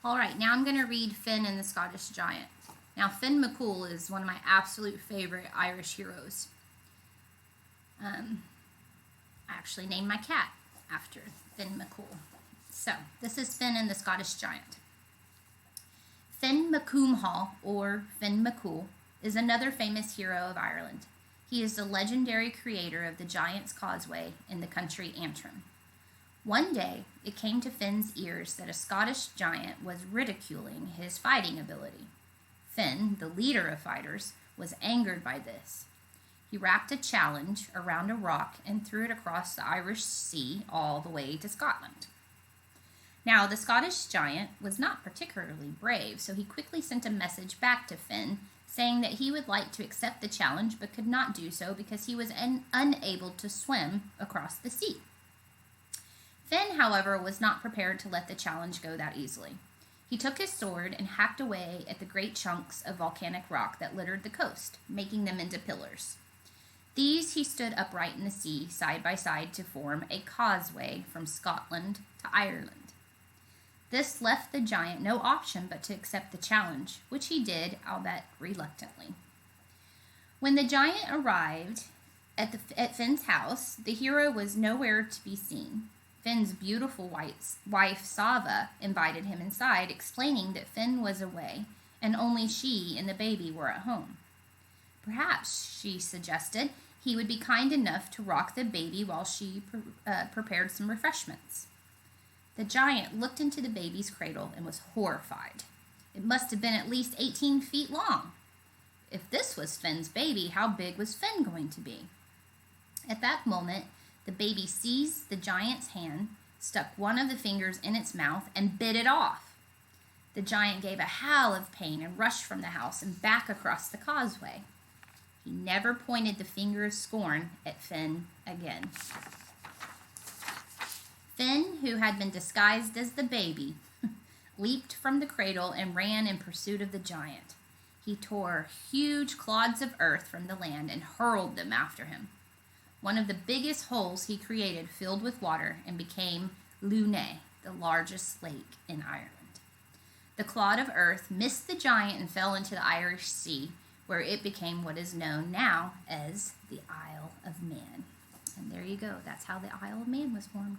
All right, now I'm going to read Finn and the Scottish Giant. Now, Finn McCool is one of my absolute favorite Irish heroes. I actually named my cat after Finn McCool. So, this is Finn and the Scottish Giant. Finn McCoomhall, or Finn McCool, is another famous hero of Ireland. He is the legendary creator of the Giant's Causeway in the county Antrim. One day, it came to Finn's ears that a Scottish giant was ridiculing his fighting ability. Finn, the leader of fighters, was angered by this. He wrapped a challenge around a rock and threw it across the Irish Sea all the way to Scotland. Now, the Scottish giant was not particularly brave, so he quickly sent a message back to Finn saying that he would like to accept the challenge but could not do so because he was unable to swim across the sea. Finn, however, was not prepared to let the challenge go that easily. He took his sword and hacked away at the great chunks of volcanic rock that littered the coast, making them into pillars. These he stood upright in the sea, side by side, to form a causeway from Scotland to Ireland. This left the giant no option but to accept the challenge, which he did, albeit reluctantly. When the giant arrived at Finn's house, the hero was nowhere to be seen. Finn's beautiful wife, Sava, invited him inside, explaining that Finn was away and only she and the baby were at home. Perhaps, she suggested, he would be kind enough to rock the baby while she prepared some refreshments. The giant looked into the baby's cradle and was horrified. It must have been at least 18 feet long. If this was Finn's baby, how big was Finn going to be? At that moment, the baby seized the giant's hand, stuck one of the fingers in its mouth, and bit it off. The giant gave a howl of pain and rushed from the house and back across the causeway. He never pointed the finger of scorn at Finn again. Finn, who had been disguised as the baby, leaped from the cradle and ran in pursuit of the giant. He tore huge clods of earth from the land and hurled them after him. One of the biggest holes he created filled with water and became Lough Neagh, the largest lake in Ireland. The clod of earth missed the giant and fell into the Irish Sea, where it became what is known now as the Isle of Man. And there you go. That's how the Isle of Man was formed.